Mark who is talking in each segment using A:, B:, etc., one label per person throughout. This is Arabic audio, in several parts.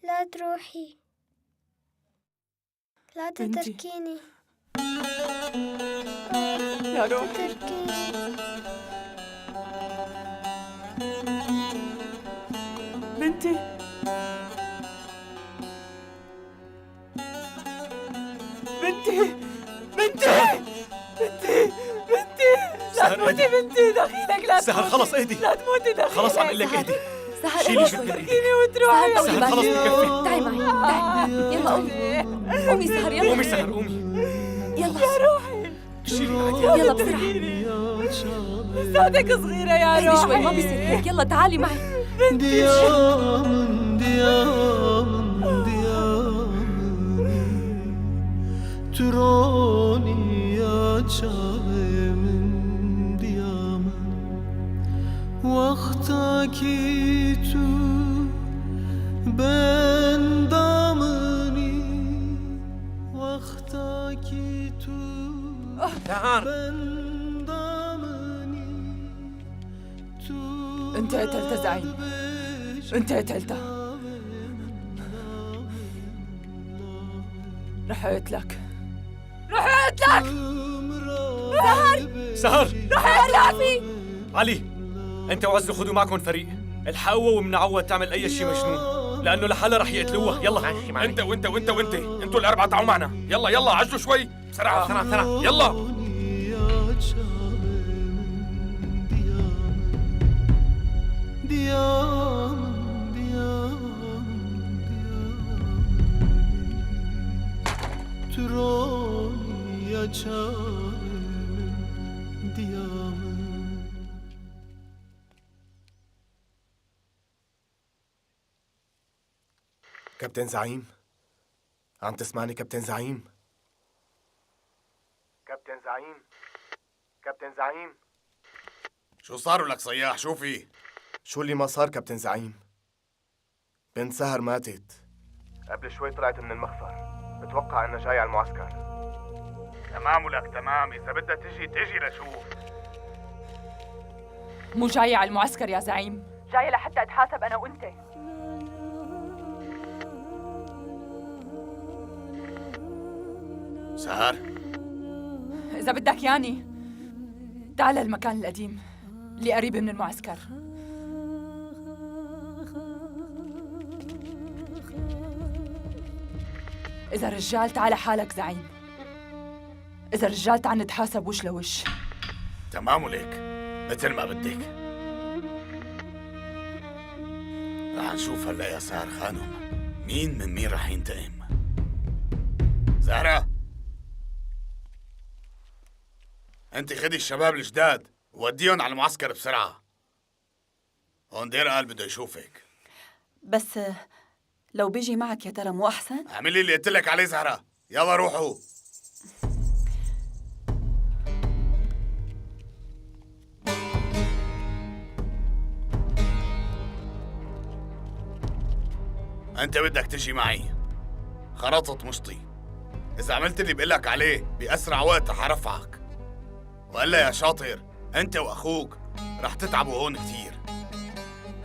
A: لا تروحي، لا تتركيني
B: يا روحي.
A: تتركيني.
B: بنتي، بنتي، بنتي، بنتي، بنتي، لا تموتي بنتي، دخيلك لا تموتي.
C: سهر خلص اهدي،
B: لا تموتي دخيلك.
C: خلص عم اقول لك اهدي.
D: سهر
C: شيلي
D: اهدي.
C: شد من ايدك.
B: تركيني وتروحي.
C: سهر خلص بكفي.
D: تعي معي، تعي. يلا قومي، قومي سهر، يلا.
C: قومي سهر قومي.
D: يلا
B: يا روحي،
C: شيلي ايدك.
D: يلا بسرعة.
B: لساتك صغيرة يا
D: اهدي
B: روحي.
D: شوي، ما بيصير هيك. يلا تعالي معي.
E: ديامن تراني يا çavemin diyamen Vaktaki tu ben damını Vaktaki tu
C: سهر
E: ben damını
B: انت قتلت زعيم، انت قتلتها. رحت لك، رحت لك.
C: سهر
B: رحت لك.
C: علي، انت وعزة خذوا معكم فريق، الحقوها ومنعوها تعمل اي شيء مجنون، لانه لحالها رح يقتلوها. يلا
F: انت وانت انتوا الاربعه تعالوا معنا. يلا يلا عجلوا شوي بسرعه
C: بسرعة.
F: يلا.
G: كابتن زعيم، عم تسمعني كابتن زعيم؟ كابتن زعيم، كابتن زعيم،
F: شو صار لك صياح؟ شو في؟
G: شو اللي ما صار كابتن زعيم؟ بنت سهر ماتت قبل شوي، طلعت من المخفر، بتوقع انها جاي على المعسكر.
F: تمام ولك تمام، اذا بدها تجي لشوف.
B: مو جاية على المعسكر يا زعيم، جاية لحتى اتحاسب انا وانت.
F: سهر
B: اذا بدك ياني تعال المكان القديم اللي قريب من المعسكر. إذا رجال تعال حالك زعيم، إذا رجال تعال نتحاسب وش لوش.
F: تمام ولك مثل ما بدك. رح نشوف هلا يا سهر خانم مين من مين رح ينتقم. زهرة، انت خدي الشباب الجداد ووديهم على المعسكر بسرعة. هون دير قال بده يشوفك.
D: بس لو بيجي معك يا ترى مو أحسن؟
F: اعملي اللي قلت لك عليه زهرة. يلا روحوا. انت بدك تجي معي. خرطت مشطي، اذا عملت اللي بقلك عليه بأسرع وقت رح ارفعك، وإلا يا شاطر انت واخوك رح تتعبوا هون كثير.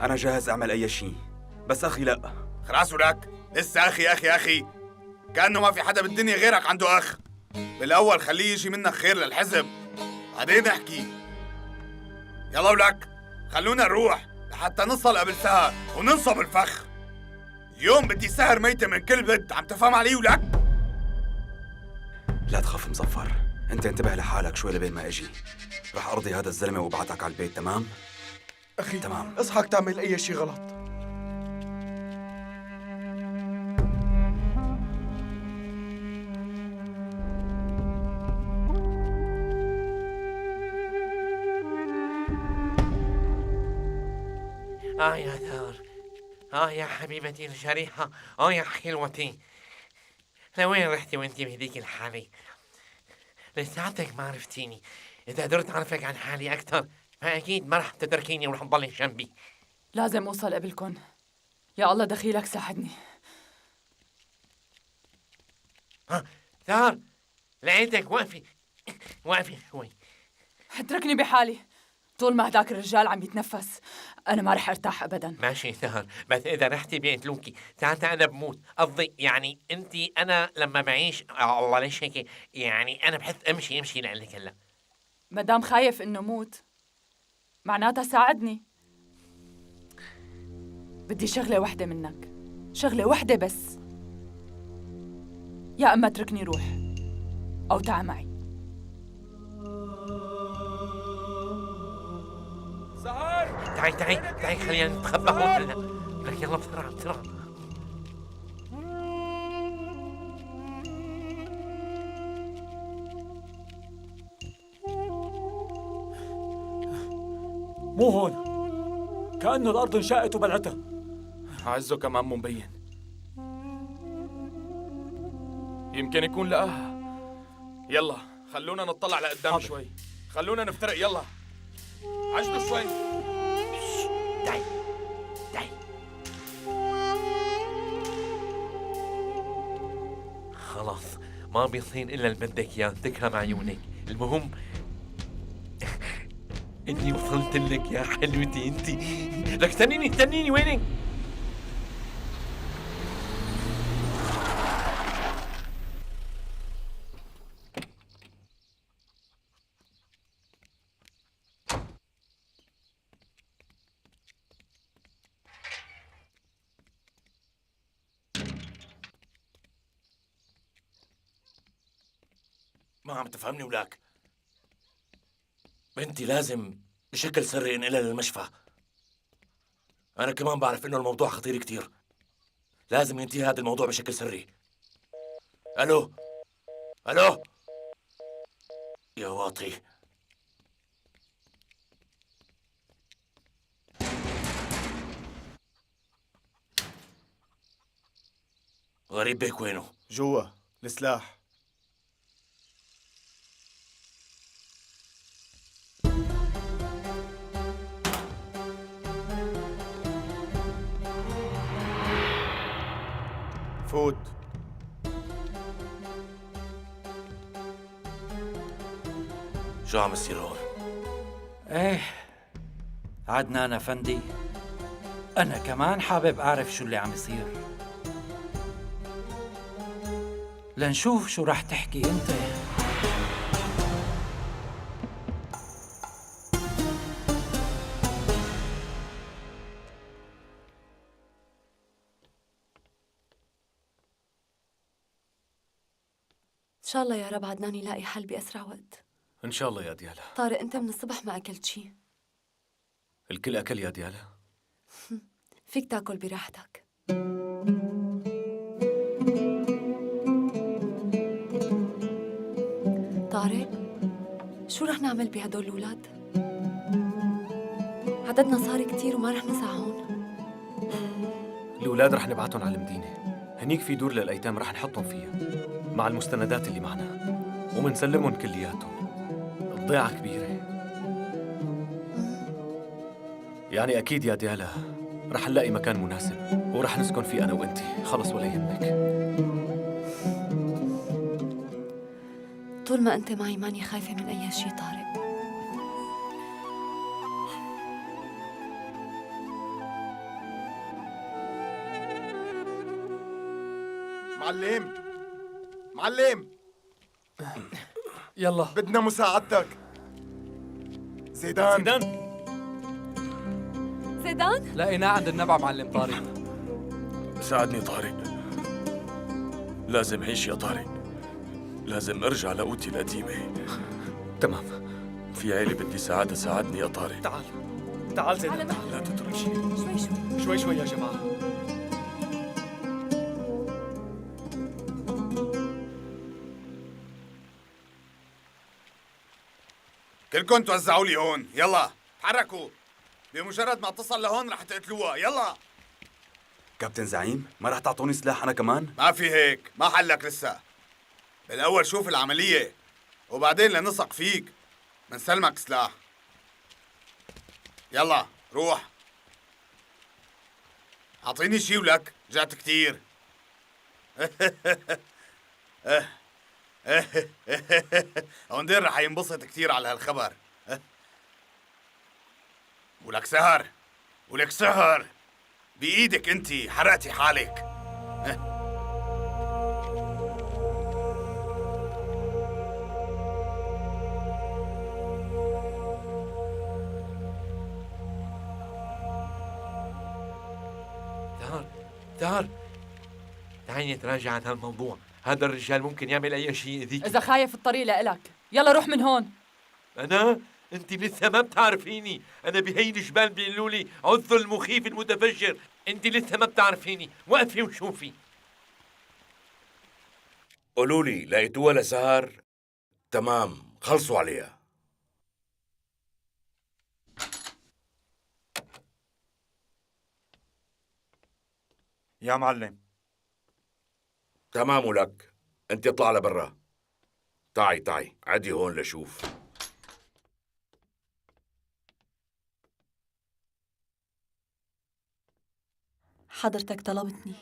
H: أنا جاهز أعمل أي شيء، بس أخي لا.
F: خلاص ولك لسه اخي كأنه ما في حدا بالدنيا غيرك عنده اخ. بالاول خليه يجي منك خير للحزب، بعدين نحكي. يلا ولك خلونا نروح لحتى نصل قبل سهر وننصب الفخ. اليوم بدي سهر ميتة من كل بد، عم تفهم علي ولك؟
H: لا تخاف مظفر، أنت انتبه لحالك شوي لبين ما أجي. رح أرضي هذا الزلمة وابعتك على البيت، تمام؟
C: اخي
H: تمام.
C: اصحك تعمل اي شيء غلط.
I: يا ثار، يا حبيبتي الشريحة، يا حلوتي، لوين رحتي وانتي بهديك الحالة؟ لساتك ما عرفتيني. إذا قدرت أعرفك عن حالي أكثر فأكيد ما رح تتركيني ورح تضلي جنبي.
B: لازم أوصل قبلكن. يا الله دخيلك ساعدني.
I: ثار، لقيتك وقفي شوي.
B: اتركني بحالي. طول ما هداك الرجال عم يتنفس أنا ما رح أرتاح أبداً.
I: ماشي سهر، بس إذا رحتي بيقتلوكي. ساعتها أنا بموت. قصدي يعني أنا لما بعيش الله ليش هيك؟ يعني أنا بحس أمشي لقلك هلا.
B: مدام خايف إنه موت معناتها ساعدني. بدي شغلة وحدة منك، شغلة وحدة بس. يا أما اتركني روح أو تعا معي.
I: تعي خلينا نتخبى هون هلا. لك يلا بسرعة.
C: مو هون، كأنه الأرض انشقت وبلعتها. عزه كمان مو مبين. يمكن يكون لقاها. يلا خلونا نطلع لقدام شوي. خلونا نفترق. يلا عجلوا شوي.
I: تعي. خلاص ما بيصير إلا اللي بدك إياه. تكرم عيونك. المهم إني وصلت لك يا حلوتي أنت. لك استنيني وينك؟
J: ما عم تفهمني ولاك؟ بنتي لازم بشكل سري انقلها للمشفى. أنا كمان بعرف إنه الموضوع خطير كتير. لازم ينتهي هذا الموضوع بشكل سري. ألو يا واطي. غريب بيك وينه؟
G: جوا السلاح. فوت.
J: شو عم يصير هون؟
K: ايه عدنان افندي، انا كمان حابب اعرف شو اللي عم يصير، لنشوف شو رح تحكي انت.
D: إن شاء الله يا رب عدنان يلاقي حل بأسرع وقت.
C: إن شاء الله يا ديالا.
D: طارق أنت من الصبح ما أكلت شي.
C: الكل أكل يا ديالا.
D: فيك تاكل براحتك. طارق شو رح نعمل بهدول الأولاد؟ عددنا صار كتير وما رح نسعهم.
C: الأولاد رح نبعتهم على المدينة. هنيك في دور للأيتام رح نحطهم فيها مع المستندات اللي معنا ومنسلمهم كلياتهم. الضيعة كبيرة. يعني أكيد يا ديالا رح نلاقي مكان مناسب ورح نسكن فيه أنا وأنتي. خلص ولا يهمك.
D: طول ما أنت معي ماني خايفة من أي شي طارق.
G: معلم
C: يلا
G: بدنا مساعدتك. زيدان
K: لقيناه عند النبع معلم طارق.
J: ساعدني طارق. لازم عيش يا طارق. لازم ارجع لقوتي القديمة.
C: تمام.
J: في عيلة بدي ساعدها. ساعدني يا طارق.
C: تعال زيدان.
J: لا تتركني.
C: شوي يا جماعة.
F: كلكم توزعوا لي هون. يلا تحركوا. بمجرد ما تصل لهون رح تقتلوها. يلا.
H: كابتن زعيم ما رح تعطوني سلاح أنا كمان؟
F: ما في هيك. ما حلك لسه. بالأول شوف العملية وبعدين لنثق فيك منسلمك سلاح. يلا روح. أعطيني شي ولك. جعت كتير. هوندير رح ينبسط كتير على هالخبر. ولك سهر ولك سهر بإيدك أنت حرقتي حالك.
I: تعالي نتراجع عن هالموضوع. هذا الرجال ممكن يعمل أي شيء يأذيك.
B: إذا خايف الطريق لإلك يلا روح من هون.
I: أنا؟ أنت لسه ما بتعرفيني. أنا بهي الجبال بيقولوا لي عذ المخيف المتفجر. أنت لسه ما بتعرفيني. وقفي وشوفي.
J: قولوا لي لقيتوها لسهر؟ تمام، خلصوا عليها.
H: يا معلم.
J: تمام ولك، انت اطلع لبرا. تعي عدي هون لشوف.
D: حضرتك طلبتني.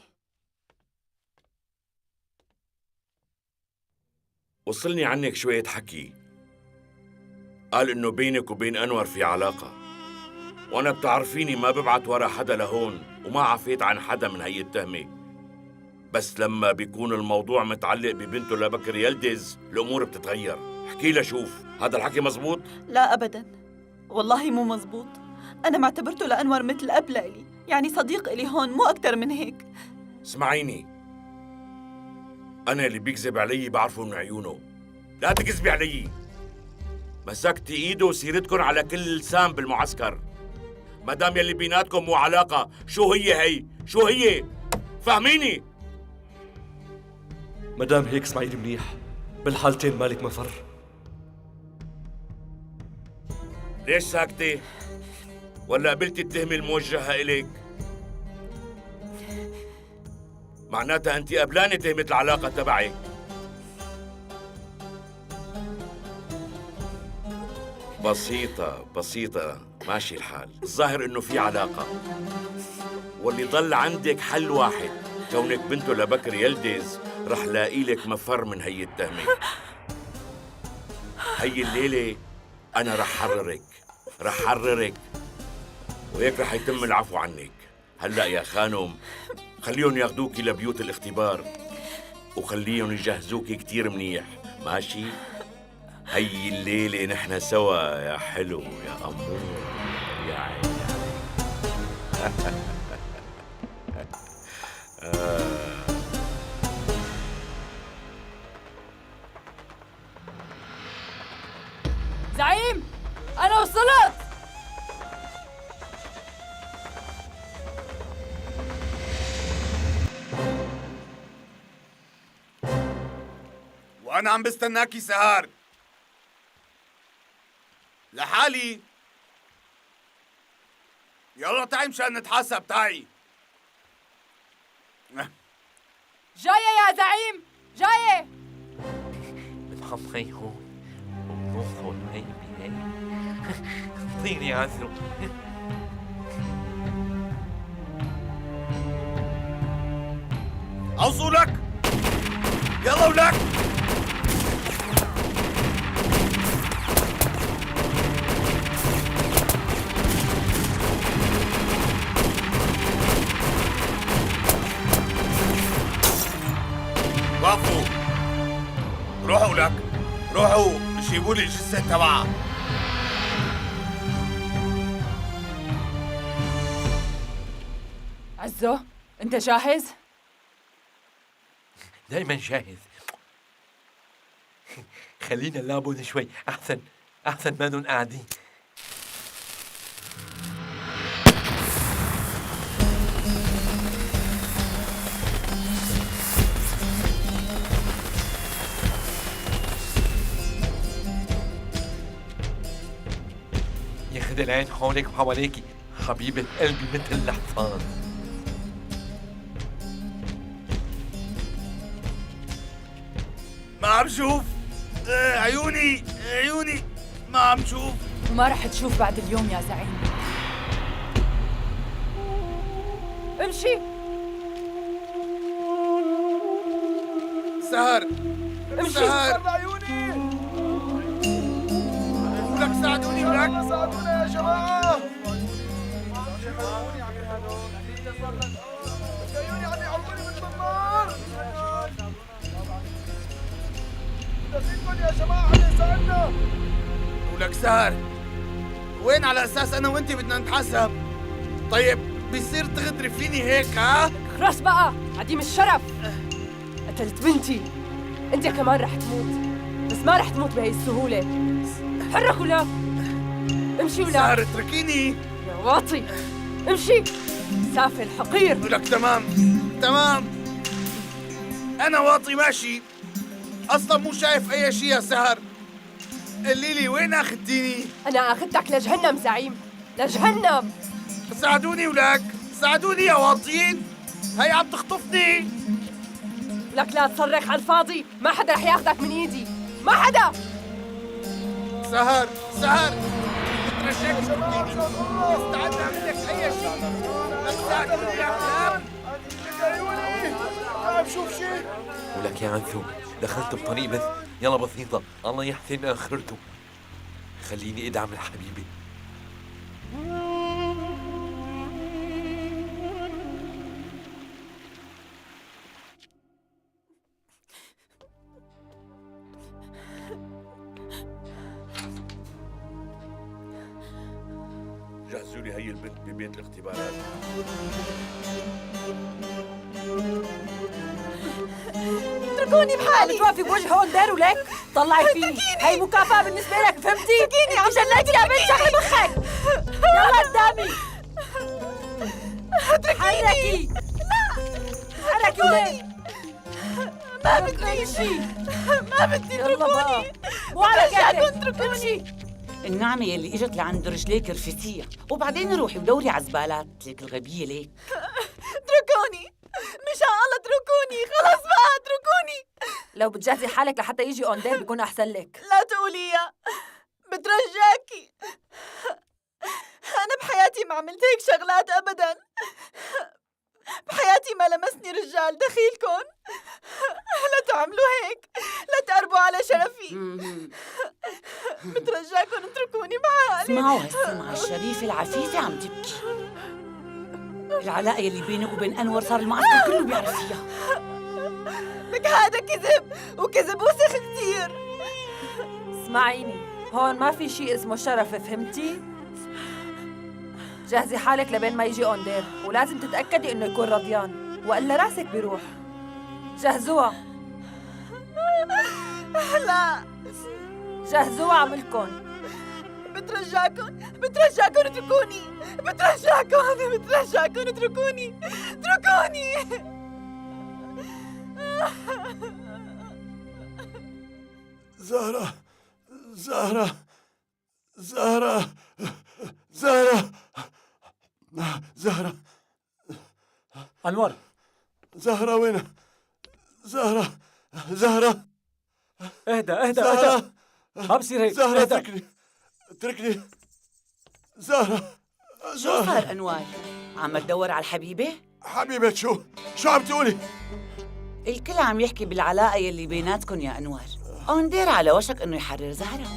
J: وصلني عنك شوية حكي. قال انه بينك وبين انور في علاقة، وانا بتعرفيني ما ببعت ورا حدا لهون وما عفيت عن حدا من هي التهمة. بس لما بيكون الموضوع متعلق ببنته لبكر يلدز الامور بتتغير. احكي لها شوف، هذا الحكي مزبوط؟
D: لا أبداً، والله مو مزبوط. أنا معتبرته لأنور مثل أب لإلي، يعني صديق إلي هون، مو أكتر من هيك.
J: اسمعيني، أنا اللي بيكذب علي بعرفه من عيونه. لا تكذبي علي. مسكتي إيده وسيرتكن على كل لسان بالمعسكر. مدام يلي بيناتكم مو علاقة، شو هي؟ شو هي؟ فهميني.
C: مدام هيك اسمعيني منيح، بالحالتين مالك مفر.
J: ليش ساكتة؟ ولا قبلتي التهمة الموجهة إليك؟ معناتها أنت قبلانة تهمة العلاقة تبعي. بسيطة ماشي الحال. الظاهر إنه في علاقة، واللي ضل عندك حل واحد. كونك بنته لبكر يلدز رح لاقي لك مفر من هي التهمة. هي الليلة أنا رح حررك وهيك رح يتم العفو عنك. هلأ يا خانم خليهم ياخدوكي لبيوت الاختبار وخليهم يجهزوكي كتير منيح، ماشي؟ هي الليلة نحن سوا يا حلو يا أمور يا عيني.
B: زعيم أنا وصلت.
F: وأنا عم بستناكي سهر لحالي. يلا تعي مشان نتحاسب. تعي.
B: جاية يا زعيم جاية.
I: بتحطي هون ونوصل هي بهي. طيري عزرو.
F: أوصلك. يلا ولك. وقفوا. روحوا لك. روحوا جيبوا لي الجثة تبعها.
B: عزو أنت جاهز؟
I: دايما جاهز. خلينا نلعبون شوي أحسن ما نكون قاعدين. ياخد العين حولك وحواليكي حبيبة قلبي مثل الحصان.
F: ما عم شوف. عيوني ما عم شوف.
B: وما رح تشوف بعد اليوم يا زعيم. امشي.
F: سهر.
B: امشي.
F: سهر عيوني. ولك ساعدوني ولك. ساعدونا يا جماعة. ولك سهر، وين على اساس انا وانت بدنا نتحاسب؟ طيب بيصير تغدري فيني هيك ها؟
B: خلاص بقى عديم الشرف. قتلت بنتي، انت كمان رح تموت، بس ما رح تموت بهي السهولة. حرك ولا امشي ولا
F: سهر اتركيني
B: يا واطي، امشي سافل حقير.
F: ولك تمام تمام، انا واطي ماشي، اصلا مو شايف اي شيء يا سهر. قولي لي وين اخذتيني؟
B: انا اخذتك لجهنم زعيم، لجهنم.
F: ساعدوني ولك، ساعدوني يا واطيين، هي عم تخطفني.
B: لك لا تصرخ على الفاضي، ما حدا رح ياخذك من ايدي، ما حدا.
F: سهر سهر، بترجاك تفكيني، استعد اعمل لك اي شيء، بس ساعدوني يا كلاب.
E: بشوف شيء.
I: ولك يا عنثو دخلت بطريق بس يلا بسيطة، الله يحسن آخرته. خليني أدعم الحبيبة.
J: جهزوا لي هي البنت ببيت الاختبارات.
D: اتركوني بحالي.
B: بتوقفي بوجه هون دار ولك طلعي فيني، هي مكافأة بالنسبة لك، فهمتي؟
D: اتركيني عم
B: جنيتي يا بنت، شغلي مخك. يلا قدامي. حركي. حركي ولك.
D: ما بدي
B: شيء،
D: ما بدي.
B: يلا بقى، مو على كيفك، امشي.
L: النعمة يلي اجت لعند رجليك رفتيها، وبعدين روحي ودوري على زبالات ليك الغبية ليك.
D: اتركوني مشان الله، اتركوني خلص بقى، اتركوني.
B: لو بتجهزي حالك لحتى يجي اوندير بيكون احسن لك.
D: لا تقوليها، بترجاكي. أنا بحياتي ما عملت هيك شغلات أبداً. بحياتي ما لمسني رجال دخيلكن. لا تعملوا هيك، لا تقربوا على شرفي. بترجاكن اتركوني بحالي.
L: اسمعوا هالسمعة الشريفة العفيفة عم تبكي. العلاقة يلي بينك وبين أنور صار المعسكر كله بيعرف فيها.
D: لك هذا كذب، وكذب وسخ كتير.
B: اسمعيني، هون ما في شيء اسمه شرف، فهمتي؟ جهزي حالك لبين ما يجي اوندير، ولازم تتأكدي انه يكون رضيان، وإلا راسك بيروح. جهزوها.
D: لا
B: جهزوها عملكن.
D: بترجاكن اتركوني. بترجاكن اتركوني.
E: زهرة زهرة
K: أنور،
E: زهرة وين؟ زهرة
K: اهدى ما بصير هيك.
E: زهرة
K: اهدى.
E: اتركني زهرة.
L: شو صار أنوار؟ عم تدور على الحبيبة؟
E: حبيبة شو عم تقولي؟
L: الكل عم يحكي بالعلاقة يلي بيناتكن يا أنوار. أوندير على وشك إنه يحرر زهرة.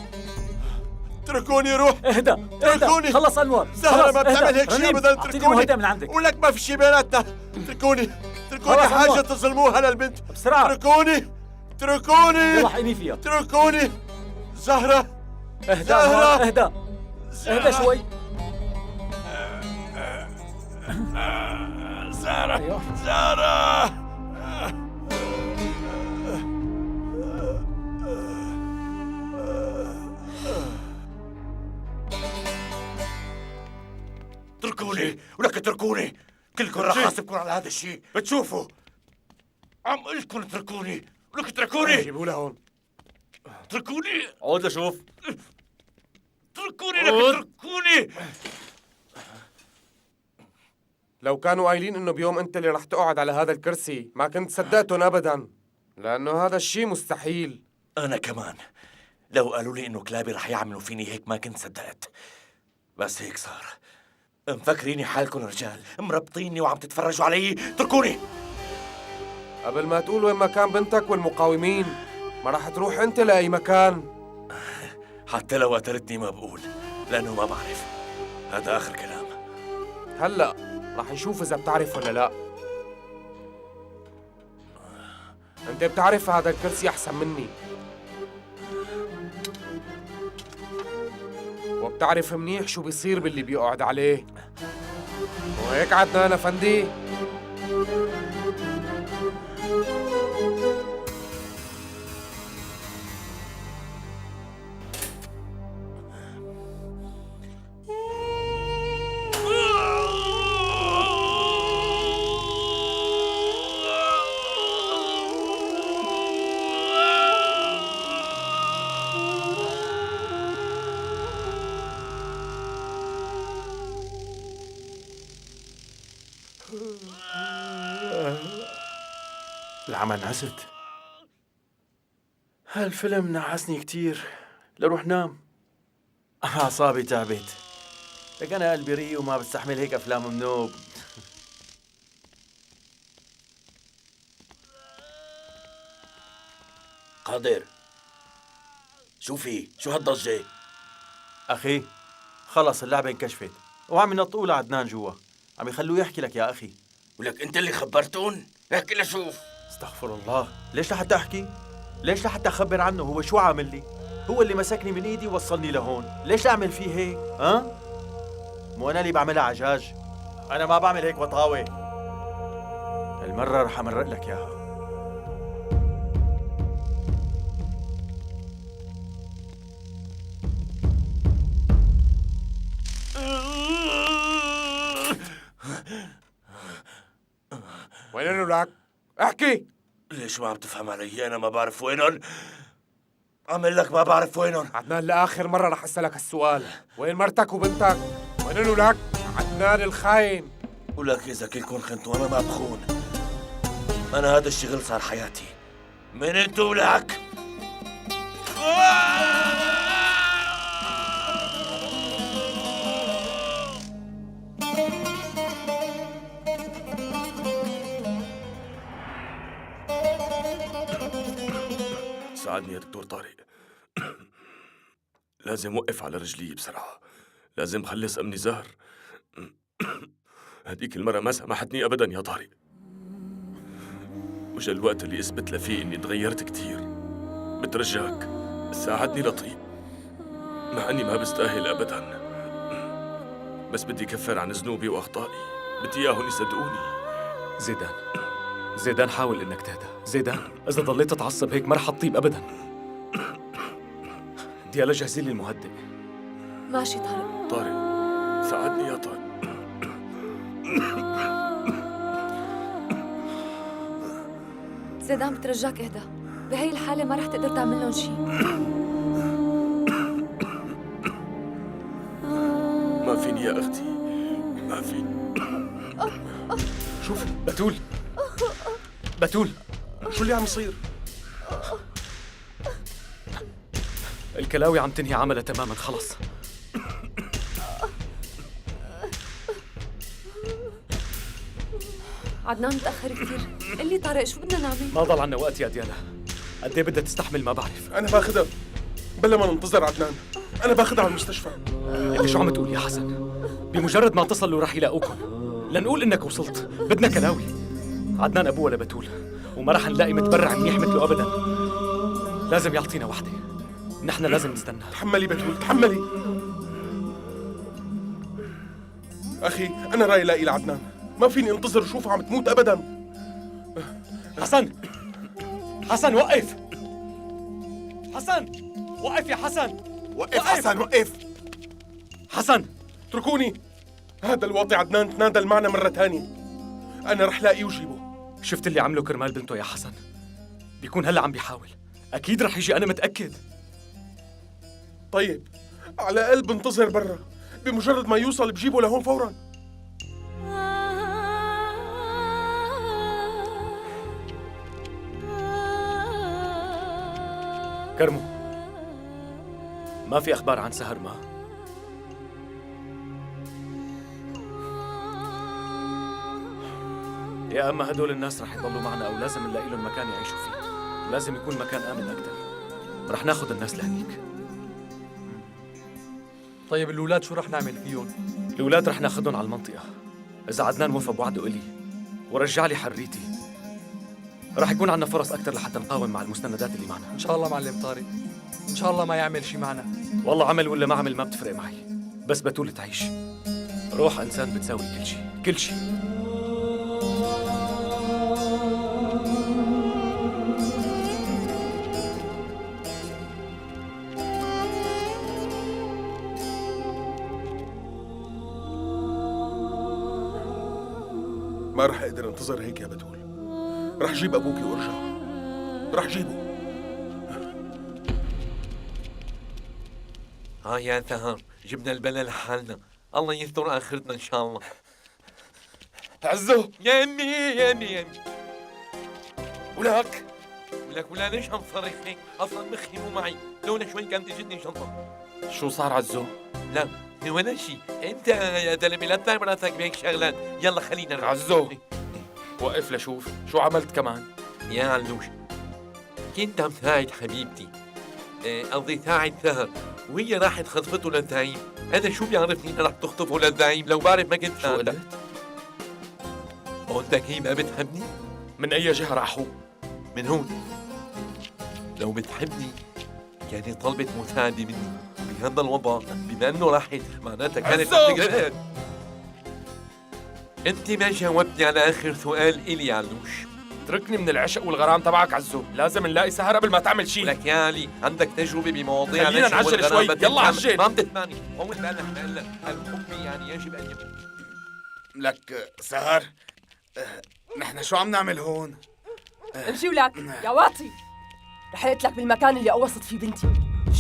E: اتركوني روح.
K: اهدى
E: اتركوني.
K: خلص أنور،
E: زهرة ما بتعمل هيك شيء
K: رنيم،
E: ابدا.
K: أعطيني
E: اتركوني
K: مهدة من عندك.
E: ولك ما في شيء بيناتنا. اتركوني
K: خلص
E: حاجة
K: أنور.
E: تظلموها للبنت.
K: بسرعة.
E: اتركوني
K: يلا حقيني فيها.
E: اتركوني. زهرة
K: اهدى
E: زهرة.
K: أنور، اهدى شوي.
E: زهرة.
J: اتركوني ولك اتركوني، كلكم راح احاسبكم على هذا الشيء، بتشوفوا. عم قلكم اتركوني، ولك اتركوني.
E: جيبوا لهون.
J: اتركوني،
C: عود لشوف.
J: اتركوني، لك اتركوني.
G: لو كانوا قايلين انه بيوم انت اللي رح تقعد على هذا الكرسي ما كنت صدقتهم ابدا، لانه هذا الشيء مستحيل.
J: انا كمان لو قالوا لي انه كلابي رح يعملوا فيني هيك ما كنت صدقت، بس هيك صار. مفكريني حالكم رجال مربطيني وعم تتفرجوا علي. اتركوني.
G: قبل ما تقول وين مكان بنتك والمقاومين ما رح تروح انت لاي مكان.
J: حتى لو قتلتني ما بقول، لانه ما بعرف. هذا اخر كلام.
M: هلأ رح نشوف إذا بتعرف ولا لا. أنت بتعرف هذا الكرسي أحسن مني، وبتعرف منيح شو بيصير باللي بيقعد عليه، وهيك عدنان أفندي.
E: العمى نعست. هالفيلم نعسني كتير. لروح نام. أعصابي تعبت. لك أنا قلبي ري وما بستحمل هيك أفلام منوب.
J: قادر، شو في؟ شو هالضجة؟
E: أخي خلص اللعبة انكشفت وعم ينطقوا لعدنان جوا. عم يخلوه يحكي لك يا أخي.
J: ولك أنت اللي خبرتون؟ احكي لشوف.
E: استغفر الله، ليش لحتى أحكي؟ ليش لحتى أخبر عنه؟ هو شو عامل لي؟ هو اللي مسكني من إيدي ووصلني لهون. ليش أعمل فيه هيك؟ ها؟ مو أنا اللي بعملها عجاج. أنا ما بعمل هيك وطاوة. المرة رح أمرق لك إياها.
M: وين لك؟ احكي.
J: ليش ما عم تفهم علي؟ أنا ما بعرف وينهم. عمل لك ما بعرف وينهم.
M: عدنان لآخر مرة رح أسألك السؤال، وين مرتك وبنتك؟ وين لك؟ عدنان الخاين.
J: ولك إذا كلكم خنتوا أنا ما بخون. أنا هذا الشغل صار حياتي. من أنت ولك؟
C: ساعدني يا دكتور طارق. لازم وقف على رجلي بسرعة. لازم خلص أمني زهر. هديك المرة ما سامحتني أبدا يا طارق. وجا الوقت اللي أثبت لفيه إني تغيرت كتير. بترجاك ساعدني لطيف، مع إني ما بستاهل أبدا، بس بدي كفر عن ذنوبي وأخطائي. بدي إياهم يصدقوني. زيدان حاول إنك تهدى. زيدان إذا ضليت تتعصب هيك ما رح تطيب أبدا. ديالا جهزي لي المهدئ.
B: ماشي
C: طارق ساعدني يا طارق.
B: زيدان بترجاك اهدى، بهي الحالة ما رح تقدر تعمل لهم شيء.
C: ما فيني يا أختي، ما فيني.
E: شوف
C: بتول،
E: شو اللي عم يصير؟
C: الكلاوي عم تنهي عملها تماما خلص.
B: عدنان متأخر كثير. قل لي طارق شو بدنا نعمل؟
C: ما ضل عنا وقت يا ديالا. قد ايه بدها تستحمل ما بعرف.
E: أنا باخدها بلا ما ننتظر عدنان. أنا باخدها على المستشفى.
C: انت شو عم تقول يا حسن؟ بمجرد ما تصلوا رح يلاقوكم. لنقول انك وصلت بدنا كلاوي. عدنان ابوه لبتول وما رح نلاقي متبرع منيح مثله ابدا. لازم يعطينا وحده. نحن لازم نستنى.
E: تحملي بتول تحملي. أخي أنا رايي لاقي لعدنان. ما فيني انتظر شوفها عم تموت ابدا.
C: حسن وقف. وقف يا حسن.
E: وقف حسن وقف.
C: حسن
E: اتركوني. هذا الواطي عدنان تنادل معنا مرة تانية. أنا رح لاقيه وجيبه.
C: شفت اللي عمله كرمال بنته يا حسن؟ بيكون هلا عم بيحاول. أكيد رح يجي، أنا متأكد.
E: طيب على الأقل بنتظر برا. بمجرد ما يوصل بجيبه لهون فورا.
C: كرمو، ما في أخبار عن سهر ما؟ يا أما هدول الناس رح يضلوا معنا أو لازم نلاقي لهم مكان يعيشوا فيه. لازم يكون مكان آمن أكثر. رح ناخذ الناس لهنيك.
N: طيب الأولاد شو رح نعمل فيهم؟
C: الأولاد رح ناخذهم على المنطقة. إذا عدنان وفى بوعده إلي ورجع لي حريتي، رح يكون عنا فرص أكثر لحتى نقاوم مع المستندات اللي معنا.
N: إن شاء الله معلم طارق، إن شاء الله ما يعمل شي معنا.
C: والله عمل ولا ما عمل ما بتفرق معي، بس بتول تعيش. روح إنسان بتساوي كل شيء، كل شيء.
O: ما رح اقدر انتظر هيك يا بتول. رح جيب ابوكي وارجع. رح جيبه.
I: يا سهر، جبنا البلا لحالنا. الله يستر اخرتنا ان شاء الله.
M: عزو
I: يا امي يا امي يا امي.
M: ولك
I: ولا ليش عم صرخ هيك؟ اصلا مخي مو معي، لولا شوي كانت تجتني شنطه.
C: شو صار عزو؟
I: لا ولا شيء، انت يا زلمه لا تعمل راسك بهيك شغلات. يلا خلينا نروح.
C: عزو وقف لشوف شو عملت كمان.
I: يا علوش، كنت عم ساعد حبيبتي، قصدي ساعد سهر، وهي راحت خطفته للزعيم. انا شو بيعرفني انها رح تخطفه للزعيم؟ لو بعرف ما كنت
C: شو قلت؟
I: قلتك هي ما بتحبني؟
C: من اي جهه راحوا؟
I: من هون. لو بتحبني كانت طلبت مساعدة مني بهذا الوضع، بما انه راحت معناتها كانت تقدر. انت ما جاوبتني على اخر سؤال الي يا علوش.
C: اتركني من العشق والغرام تبعك عزو، لازم نلاقي سهر قبل ما تعمل شيء.
I: لك يا علي عندك تجربة بمواضيع
C: خلينا نعجل شوي، يلا عجل.
I: ما بتسمعني، هون بالك هلا الحب يعني يجب ان يبقى.
F: لك سهر، نحن شو عم نعمل هون؟
B: امشي ولك يا واطي، رح لك بالمكان اللي قوصت فيه بنتي،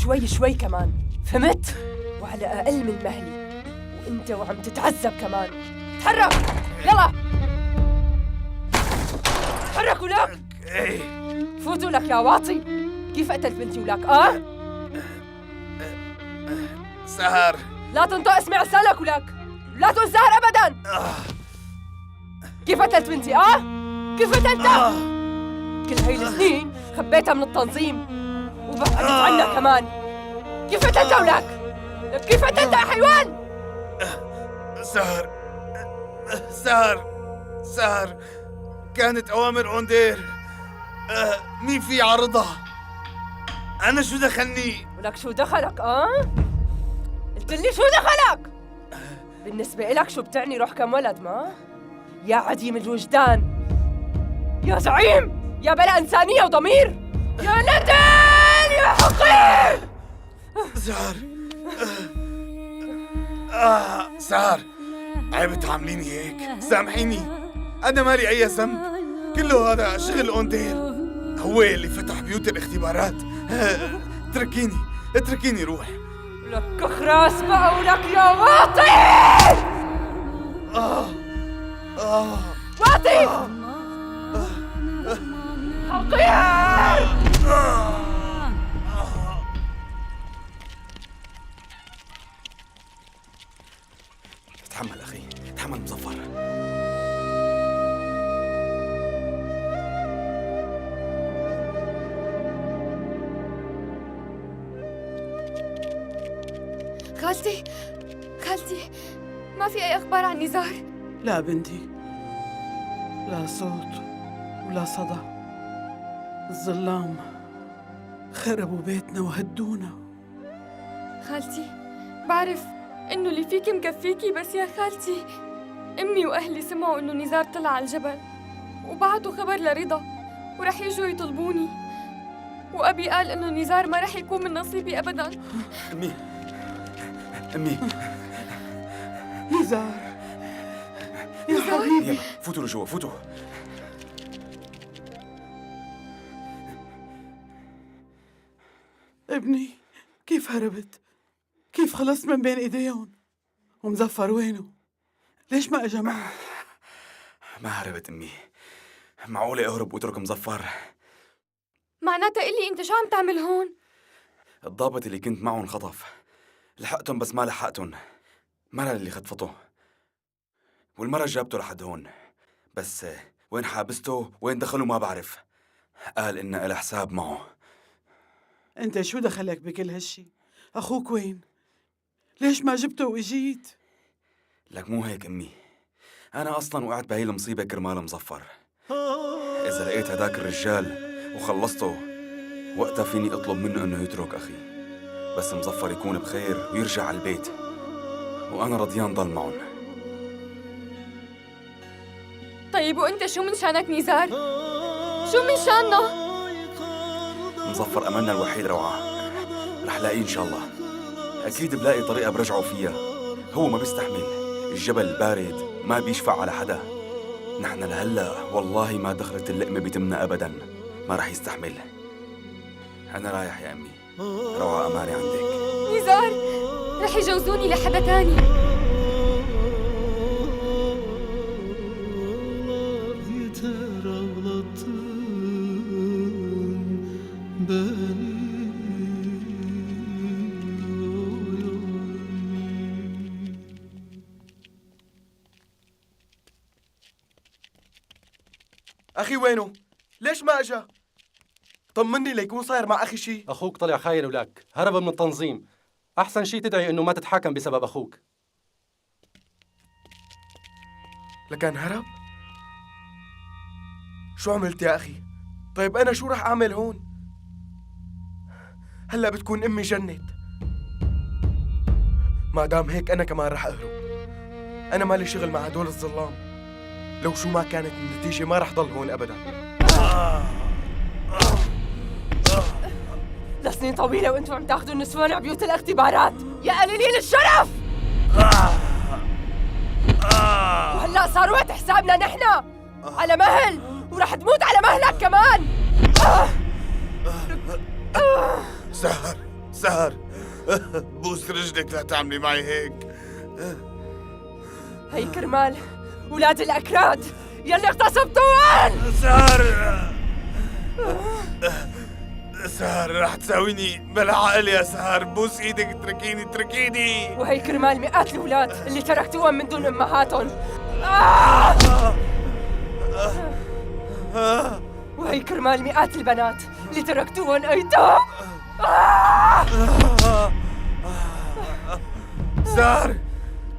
B: شوي شوي كمان، فهمت؟ وعلى أقل من مهلي، وانت وعم تتعذب كمان. تحرك يلا، تحرك ولك. فوتوا لك يا واطي. كيف قتلت بنتي ولك؟
F: سهر
B: لا تنطق اسمع لسانك ولك، لا تقول سهر ابدا. كيف قتلت بنتي؟ كيف قتلتها؟ كل هاي السنين خبيتها من التنظيم وبعدت عنها كمان. كيف قتلتها ولك؟ كيف قتلتها يا حيوان؟
F: سهر كانت أوامر أوندير. مين في يعرضها؟ أنا شو دخلني؟
B: ولك شو دخلك؟ قلت لي شو دخلك؟ بالنسبة إلك شو بتعني روح كم ولد ما؟ يا عديم الوجدان، يا زعيم، يا بلا إنسانية وضمير، يا ندل، يا حقير.
F: سهر عيب تعامليني هيك، سامحيني، أنا مالي أي ذنب، كله هذا شغل أوندير، هو اللي فتح بيوت الاختبارات. اتركيني روح.
B: لك خراس بقى ولك يا واطي. واطي حقير.
H: تحمل أخي، تحمل مظفر.
A: خالتي ما في أي أخبار عن نزار؟
P: لا بنتي، لا صوت ولا صدى. الظلام خربوا بيتنا وهدونا.
A: خالتي بعرف إنه اللي فيكي مكفيكي، بس يا خالتي أمي وأهلي سمعوا إنه نزار طلع على الجبل وبعتوا خبر لرضا ورح يجوا يطلبوني، وأبي قال إنه نزار ما رح يكون من نصيبي أبداً.
H: أمي
P: نزار يا حبيبي،
H: يلا فوتوا لجوا، فوتوا.
P: ابني كيف هربت؟ كيف خلصت من بين ايديهم؟ ومظفر وينه؟ ليش ما اجا معه؟
H: ما هربت أمي، معقولة أهرب وأترك مظفر؟
A: معناتها قلي أنت شو عم تعمل هون؟
H: الضابط اللي كنت معه انخطف، لحقتهم بس ما لحقتهم. مرة اللي خطفته، والمرة جابته لحد هون، بس وين حابسته وين دخله ما بعرف. قال إن إله حساب معه.
P: انت شو دخلك بكل هالشي؟ اخوك وين؟ ليش ما جبته واجيت؟
H: لك مو هيك أمي، أنا أصلاً وقعت بهي المصيبة كرمال مظفر. إذا لقيت هداك الرجال وخلصته، وقتها فيني أطلب منه إنه يترك أخي، بس مظفر يكون بخير ويرجع على البيت، وأنا رضيان ضل معهم.
A: طيب وأنت شو من شانك نزار؟ شو من شاننا؟
H: مظفر أملنا الوحيد روعة، رح لاقيه إن شاء الله. أكيد بلاقي طريقة برجعه فيها. هو ما بيستحمل، الجبل البارد ما بيشفع على حدا. نحن لهلا والله ما دخلت اللقمة بتمنا أبدا، ما رح يستحمل. أنا رايح يا أمي، روعة أمانة عندك.
A: نزار رح يجوزوني لحدا تاني.
G: أخي وينه؟ ليش ما أجا؟ طمني ليكون صاير مع أخي شي.
Q: أخوك طلع خاين ولك، هرب من التنظيم. أحسن شي تدعي إنه ما تتحاكم بسبب أخوك.
G: لكان هرب؟ شو عملت يا أخي؟ طيب أنا شو رح أعمل هون؟ هلأ بتكون أمي جنت. ما دام هيك أنا كمان رح أهرب. أنا مالي شغل مع هدول الظلام. لو شو ما كانت النتيجة ما رح ضل هون أبدا.
B: لسنين طويلة وانتم عم تاخذوا النسوان على بيوت الاختبارات، يا قليلين الشرف! وهلا صار وقت حسابنا نحن على مهل، ورح تموت على مهلك كمان.
F: سهر بوس رجلك لا تعملي معي هيك.
B: هي كرمال ولاد الأكراد يلي اغتصبتوهن.
F: سهر رح تساويني بلا عقل يا سهر. بوس ايدك، اتركيني.
B: وهي كرمال مئات الأولاد اللي تركتوهم من دون أمهاتهم. وهي كرمال مئات البنات اللي تركتوهم أيتام.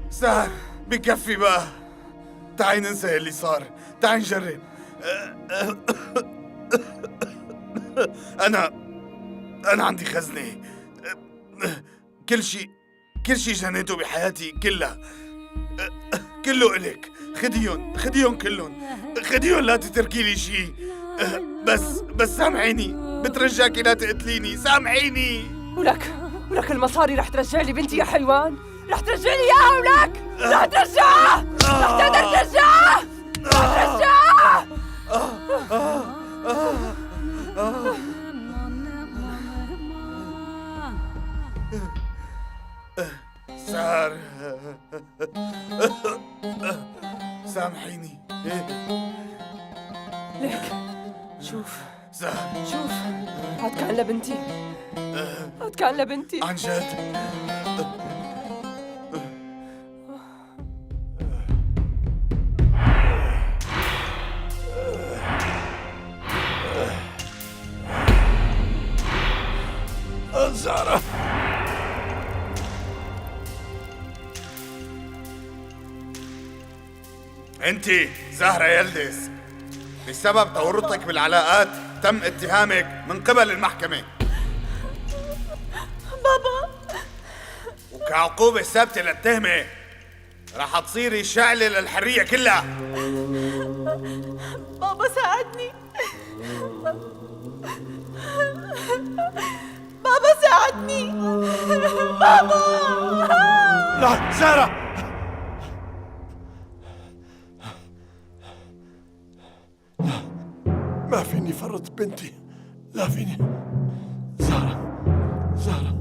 F: سهر بكفي بقى. تعي ننسى اللي صار، تعي نجرب. أنا عندي خزنة. كل شي جنيته بحياتي كلها، كله إلك. خديهم كلهم، خديهم لا تتركي لي شي. بس سامعيني، بترجاكي لا تقتليني، سامعيني.
B: ولك المصاري رح ترجع لي بنتي يا حيوان، رح ترجع لي اياها ولك، رح ترجعها، رح تقدر ترجعها، رح ترجعها.
F: سهر سامحيني.
B: ليك شوف
F: سهر،
B: شوف، هاد كان لبنتي، هاد كان لبنتي
F: عن جد.
O: زهرة
F: انتي زهرة يلدز، بسبب تورطك بالعلاقات تم اتهامك من قبل المحكمة.
D: بابا،
F: وكعقوبة ثابتة للتهمة رح تصيري شعلة للحرية كلها.
D: بابا ساعدني، بابا ساعدني، بابا.
O: لا زهرة، ما فيني فرط بنتي، لا فيني. زهرة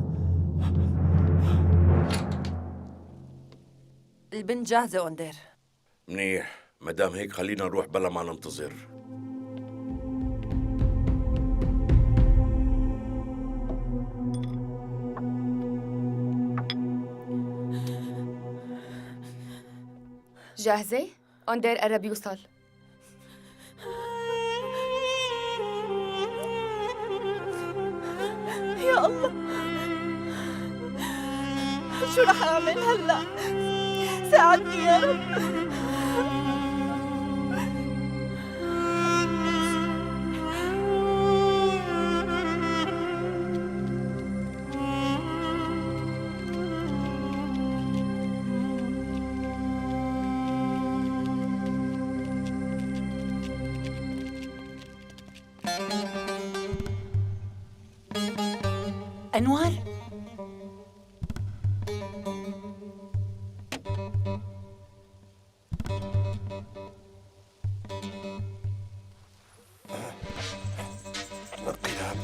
B: البنت جاهزة أوندير.
J: منيح، مدام هيك خلينا نروح بلا ما ننتظر.
A: جاهزة؟ أوندير قرب يوصل.
D: يا الله، شو رح أعمل هلأ؟ ساعدني يا رب.
L: أنور؟
R: الانقلاب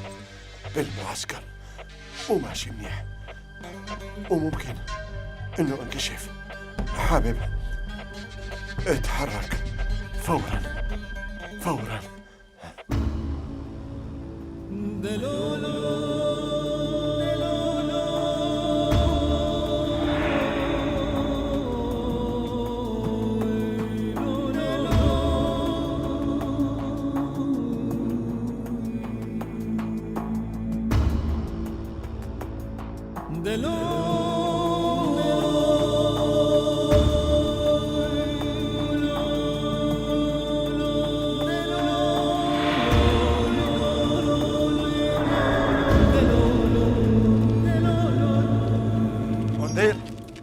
R: بالمعسكر مو ماشي منيح، وممكن انه انكشف. حابب اتحرك فورا فورا.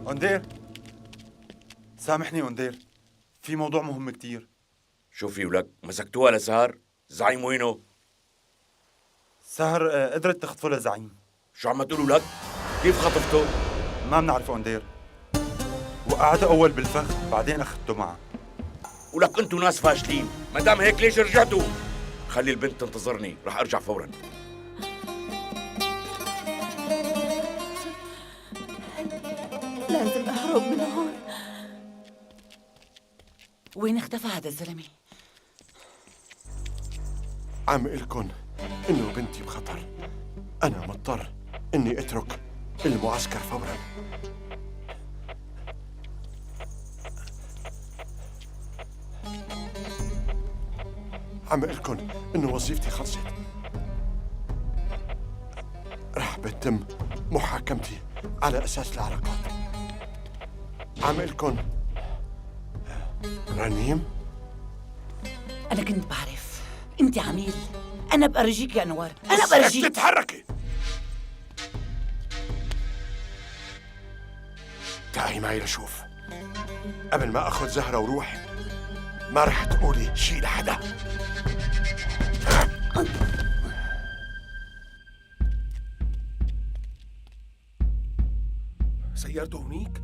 S: أندير، سامحني أندير، في موضوع مهم كتير.
J: شو في ولك؟ مسكتوها لسهر؟ زعيم وينه؟
S: سهر قدرت تخطفه لزعيم.
J: شو عم تقولوا لك؟ كيف خطفته؟
S: ما بنعرف أندير، وقعته أول بالفخ بعدين أخذته معه.
J: ولك انتوا ناس فاشلين، ما دام هيك ليش رجعتوا؟ خلي البنت تنتظرني، رح ارجع فورا.
D: لازم أهرب من هون.
L: وين اختفى هذا الزلمة؟
R: عم قلكن إنه بنتي بخطر. أنا مضطر إني أترك المعسكر فورا. عم قلكن إنه وظيفتي خلصت. رح بتم محاكمتي على أساس العلاقات. عم قلكن رنيم؟
L: أنا كنت بعرف، أنت عميل. أنا بأرجيك يا أنور، أنا بأرجيك.
R: تتحركي. تعي معي لشوف. قبل ما أخذ زهرة وروح ما رح تقولي شي لحدا.
O: سيارته هنيك؟